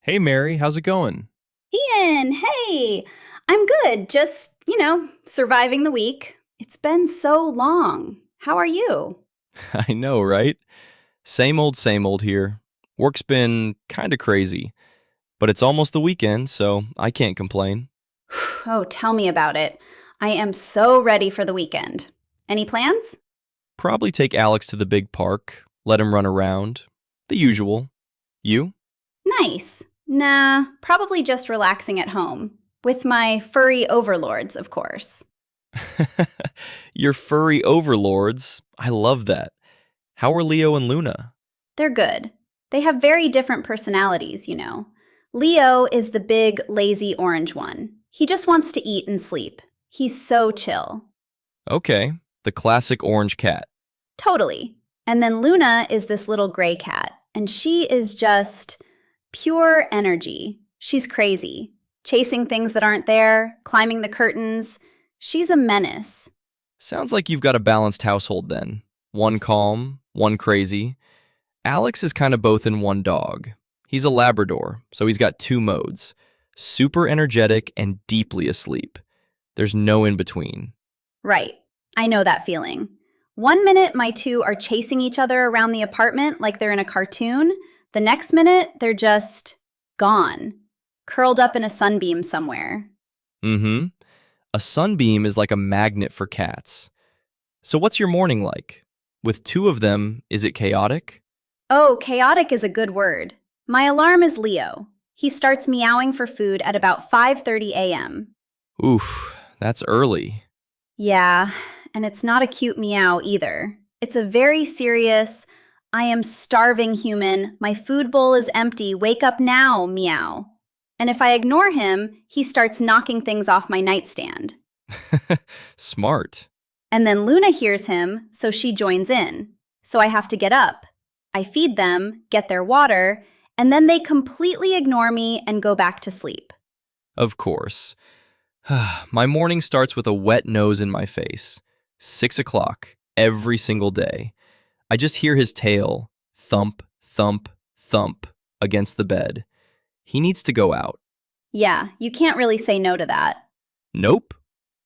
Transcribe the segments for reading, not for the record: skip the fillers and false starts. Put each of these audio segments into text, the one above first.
Hey Mary, how's it going? Ian, hey, I'm good. Just, surviving the week. It's been so long. How are you? I know, right? Same old here. Work's been kinda crazy, but it's almost the weekend, so I can't complain. Oh, tell me about it. I am so ready for the weekend. Any plans? Probably take Alex to the big park, let him run around. The usual. You? Nice. Nah, probably just relaxing at home. With my furry overlords, of course. Your furry overlords. I love that. How are Leo and Luna? They're good. They have very different personalities. Leo is the big, lazy orange one. He just wants to eat and sleep. He's so chill. Okay, the classic orange cat. Totally. And then Luna is this little gray cat, and she is just pure energy. She's crazy, chasing things that aren't there, climbing the curtains. She's a menace. Sounds like you've got a balanced household then. One calm, one crazy. Alex is kind of both in one dog. He's a Labrador, so he's got two modes: super energetic and deeply asleep. There's no in between. Right. I know that feeling. One minute, my two are chasing each other around the apartment like they're in a cartoon. The next minute, they're just gone, curled up in a sunbeam somewhere. Mm hmm. A sunbeam is like a magnet for cats. So, what's your morning like? With two of them, is it chaotic? Oh, chaotic is a good word. My alarm is Leo. He starts meowing for food at about 5:30 a.m. Oof, that's early. Yeah, and it's not a cute meow either. It's a very serious, I am starving human, my food bowl is empty, wake up now, meow. And if I ignore him, he starts knocking things off my nightstand. Smart. And then Luna hears him, so she joins in. So I have to get up. I feed them, get their water, and then they completely ignore me and go back to sleep. Of course. My morning starts with a wet nose in my face. 6 o'clock, every single day. I just hear his tail thump, thump, thump against the bed. He needs to go out. Yeah, you can't really say no to that. Nope.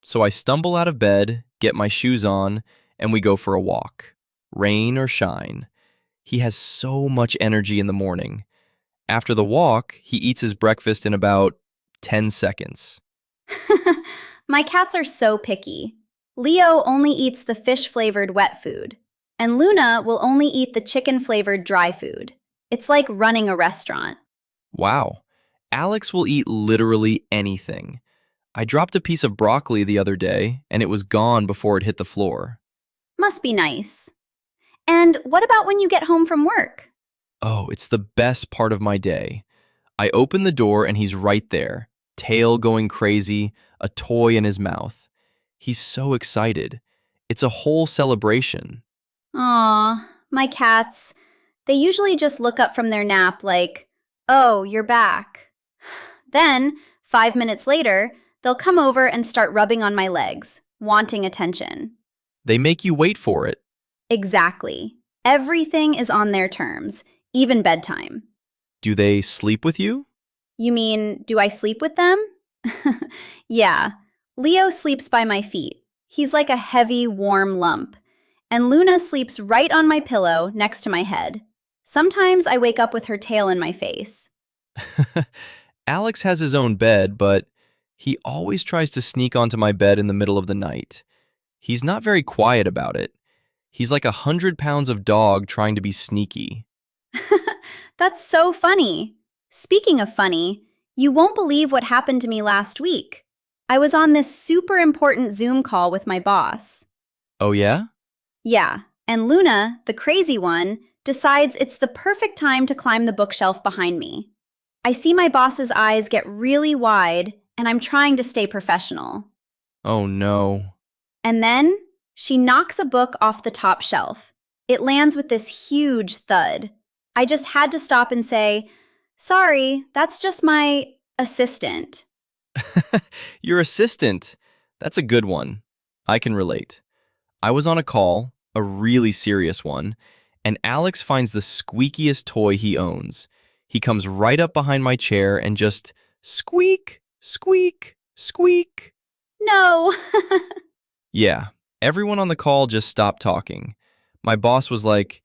So I stumble out of bed, get my shoes on, and we go for a walk. Rain or shine. He has so much energy in the morning. After the walk, he eats his breakfast in about 10 seconds. My cats are so picky. Leo only eats the fish-flavored wet food, and Luna will only eat the chicken-flavored dry food. It's like running a restaurant. Wow. Alex will eat literally anything. I dropped a piece of broccoli the other day, and it was gone before it hit the floor. Must be nice. And what about when you get home from work? Oh, it's the best part of my day. I open the door and he's right there, tail going crazy, a toy in his mouth. He's so excited. It's a whole celebration. Aw, my cats. They usually just look up from their nap like, oh, you're back. Then, 5 minutes later, they'll come over and start rubbing on my legs, wanting attention. They make you wait for it. Exactly. Everything is on their terms, even bedtime. Do they sleep with you? You mean, do I sleep with them? Yeah. Leo sleeps by my feet. He's like a heavy, warm lump. And Luna sleeps right on my pillow next to my head. Sometimes I wake up with her tail in my face. Alex has his own bed, but he always tries to sneak onto my bed in the middle of the night. He's not very quiet about it. He's like 100 pounds of dog trying to be sneaky. That's so funny. Speaking of funny, you won't believe what happened to me last week. I was on this super important Zoom call with my boss. Oh, yeah? Yeah, and Luna, the crazy one, decides it's the perfect time to climb the bookshelf behind me. I see my boss's eyes get really wide, and I'm trying to stay professional. Oh, no. And then she knocks a book off the top shelf. It lands with this huge thud. I just had to stop and say, sorry, that's just my assistant. Your assistant. That's a good one. I can relate. I was on a call, a really serious one, and Alex finds the squeakiest toy he owns. He comes right up behind my chair and just squeak, squeak, squeak. No. Yeah, everyone on the call just stopped talking. My boss was like,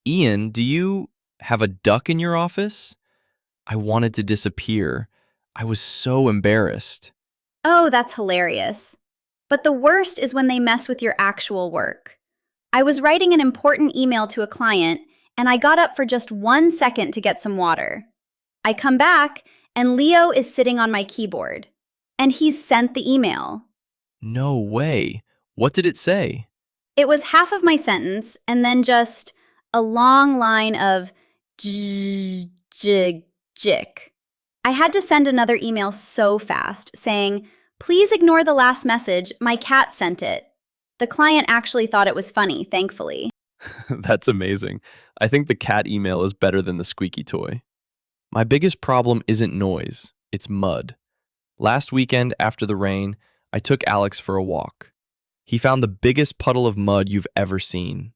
Ian, do you have a duck in your office? I wanted to disappear. I was so embarrassed. Oh, that's hilarious. But the worst is when they mess with your actual work. I was writing an important email to a client, and I got up for just 1 second to get some water. I come back, and Leo is sitting on my keyboard. And he's sent the email. No way. What did it say? It was half of my sentence, and then just a long line of jick. I had to send another email so fast, saying, "Please ignore the last message, my cat sent it." The client actually thought it was funny, thankfully. That's amazing. I think the cat email is better than the squeaky toy. My biggest problem isn't noise, it's mud. Last weekend, after the rain, I took Alex for a walk. He found the biggest puddle of mud you've ever seen.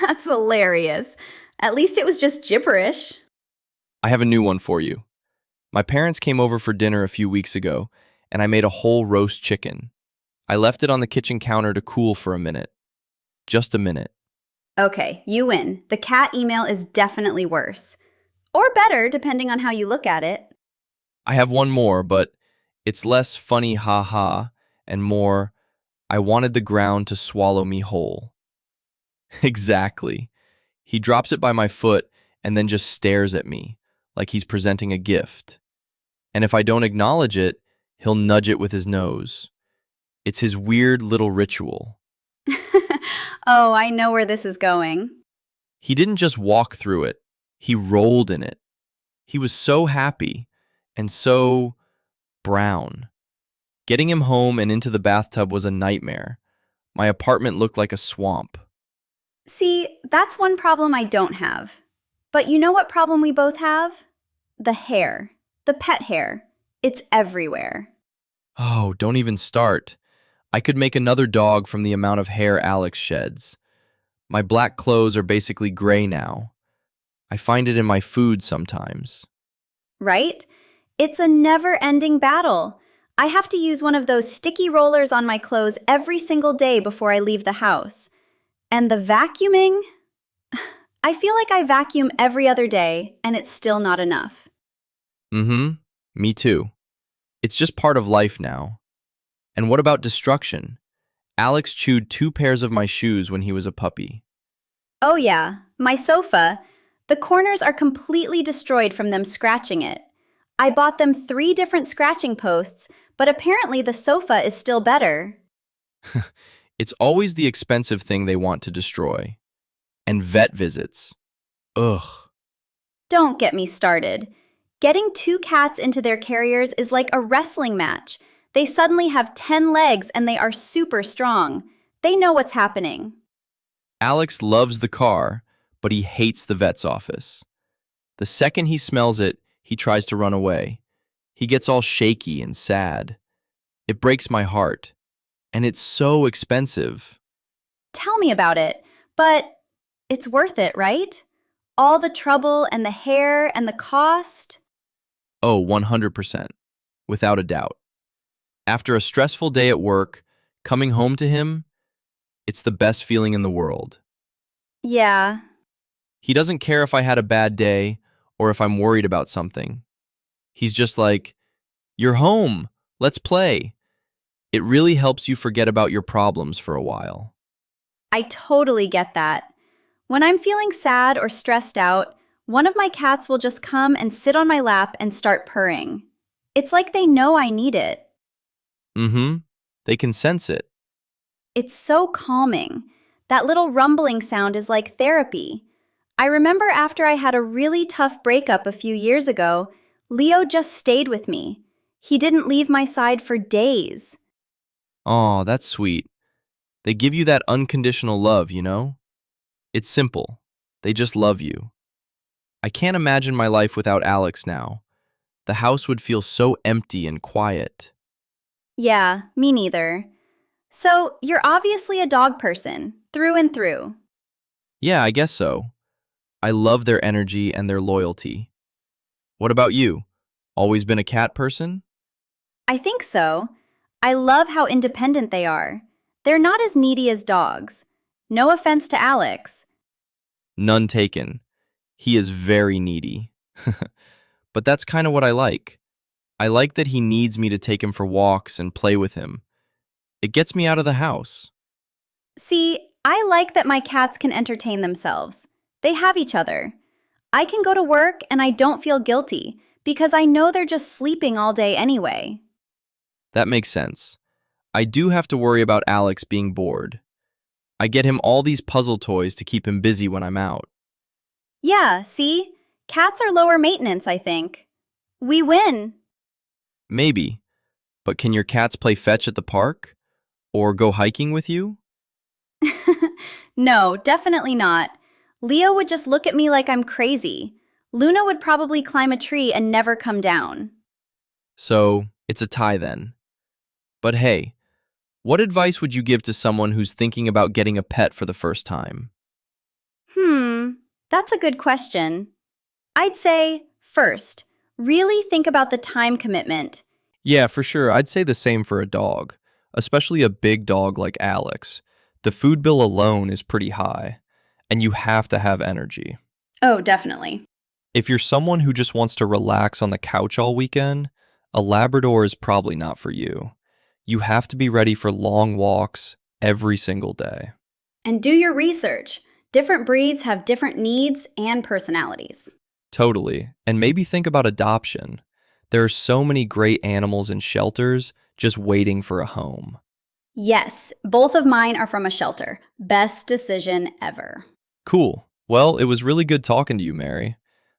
That's hilarious. At least it was just gibberish. I have a new one for you. My parents came over for dinner a few weeks ago, and I made a whole roast chicken. I left it on the kitchen counter to cool for a minute. Just a minute. Okay, you win. The cat email is definitely worse. Or better, depending on how you look at it. I have one more, but it's less funny ha-ha and more, I wanted the ground to swallow me whole. Exactly. He drops it by my foot and then just stares at me like he's presenting a gift. And if I don't acknowledge it, he'll nudge it with his nose. It's his weird little ritual. Oh, I know where this is going. He didn't just walk through it, he rolled in it. He was so happy and so brown. Getting him home and into the bathtub was a nightmare. My apartment looked like a swamp. See, that's one problem I don't have. But you know what problem we both have? The hair. The pet hair. It's everywhere. Oh, don't even start. I could make another dog from the amount of hair Alex sheds. My black clothes are basically gray now. I find it in my food sometimes. Right? It's a never-ending battle. I have to use one of those sticky rollers on my clothes every single day before I leave the house. And the vacuuming? I feel like I vacuum every other day, and it's still not enough. Me too. It's just part of life now. And what about destruction? Alex chewed 2 pairs of my shoes when he was a puppy. Oh yeah, my sofa. The corners are completely destroyed from them scratching it. I bought them 3 different scratching posts, but apparently the sofa is still better. It's always the expensive thing they want to destroy. And vet visits. Ugh. Don't get me started. Getting 2 cats into their carriers is like a wrestling match. They suddenly have 10 legs and they are super strong. They know what's happening. Alex loves the car, but he hates the vet's office. The second he smells it, he tries to run away. He gets all shaky and sad. It breaks my heart. And it's so expensive. Tell me about it, but it's worth it, right? All the trouble and the hair and the cost. Oh, 100%. Without a doubt. After a stressful day at work, coming home to him, it's the best feeling in the world. Yeah. He doesn't care if I had a bad day or if I'm worried about something. He's just like, "You're home. Let's play." It really helps you forget about your problems for a while. I totally get that. When I'm feeling sad or stressed out, one of my cats will just come and sit on my lap and start purring. It's like they know I need it. They can sense it. It's so calming. That little rumbling sound is like therapy. I remember after I had a really tough breakup a few years ago, Leo just stayed with me. He didn't leave my side for days. Aw, that's sweet. They give you that unconditional love, you know? It's simple. They just love you. I can't imagine my life without Alex now. The house would feel so empty and quiet. Yeah, me neither. So, you're obviously a dog person, through and through. Yeah, I guess so. I love their energy and their loyalty. What about you? Always been a cat person? I think so. I love how independent they are. They're not as needy as dogs. No offense to Alex. None taken. He is very needy. But that's kind of what I like. I like that he needs me to take him for walks and play with him. It gets me out of the house. See, I like that my cats can entertain themselves. They have each other. I can go to work and I don't feel guilty because I know they're just sleeping all day anyway. That makes sense. I do have to worry about Alex being bored. I get him all these puzzle toys to keep him busy when I'm out. Yeah, see? Cats are lower maintenance, I think. We win. Maybe, but can your cats play fetch at the park? Or go hiking with you? No, definitely not. Leo would just look at me like I'm crazy. Luna would probably climb a tree and never come down. So, it's a tie then. But hey, what advice would you give to someone who's thinking about getting a pet for the first time? That's a good question. I'd say, first, really think about the time commitment. Yeah, for sure. I'd say the same for a dog, especially a big dog like Alex. The food bill alone is pretty high, and you have to have energy. Oh, definitely. If you're someone who just wants to relax on the couch all weekend, a Labrador is probably not for you. You have to be ready for long walks every single day. And do your research. Different breeds have different needs and personalities. Totally. And maybe think about adoption. There are so many great animals in shelters just waiting for a home. Yes, both of mine are from a shelter. Best decision ever. Cool. Well, it was really good talking to you, Mary.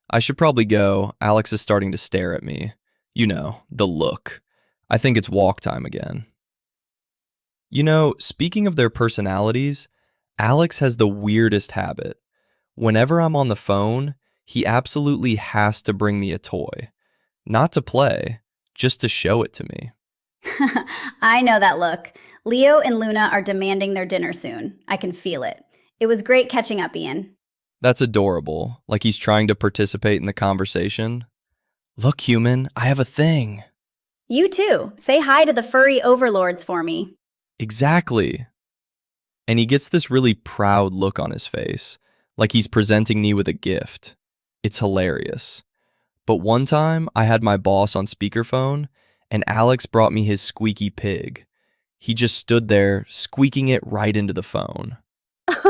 I should probably go. Alex is starting to stare at me. You know, the look. I think it's walk time again. You know, speaking of their personalities, Alex has the weirdest habit. Whenever I'm on the phone, he absolutely has to bring me a toy. Not to play, just to show it to me. I know that look. Leo and Luna are demanding their dinner soon. I can feel it. It was great catching up, Ian. That's adorable, like he's trying to participate in the conversation. Look, human, I have a thing. You too. Say hi to the furry overlords for me. Exactly. And he gets this really proud look on his face, like he's presenting me with a gift. It's hilarious. But one time, I had my boss on speakerphone, and Alex brought me his squeaky pig. He just stood there, squeaking it right into the phone.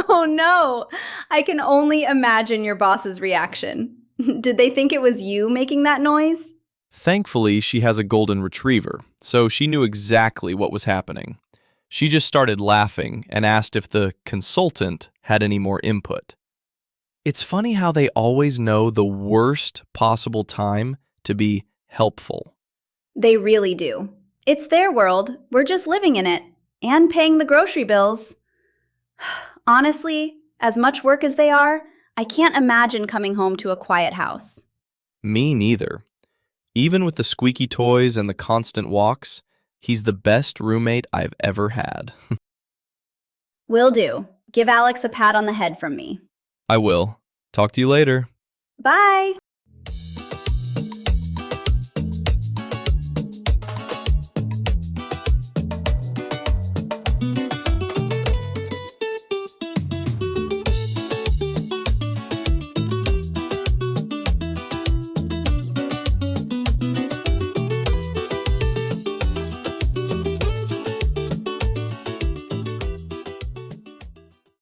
Oh no! I can only imagine your boss's reaction. Did they think it was you making that noise? Thankfully, she has a golden retriever, so she knew exactly what was happening. She just started laughing and asked if the consultant had any more input. It's funny how they always know the worst possible time to be helpful. They really do. It's their world. We're just living in it and paying the grocery bills. Honestly, as much work as they are, I can't imagine coming home to a quiet house. Me neither. Even with the squeaky toys and the constant walks, he's the best roommate I've ever had. Will do. Give Alex a pat on the head from me. I will. Talk to you later. Bye!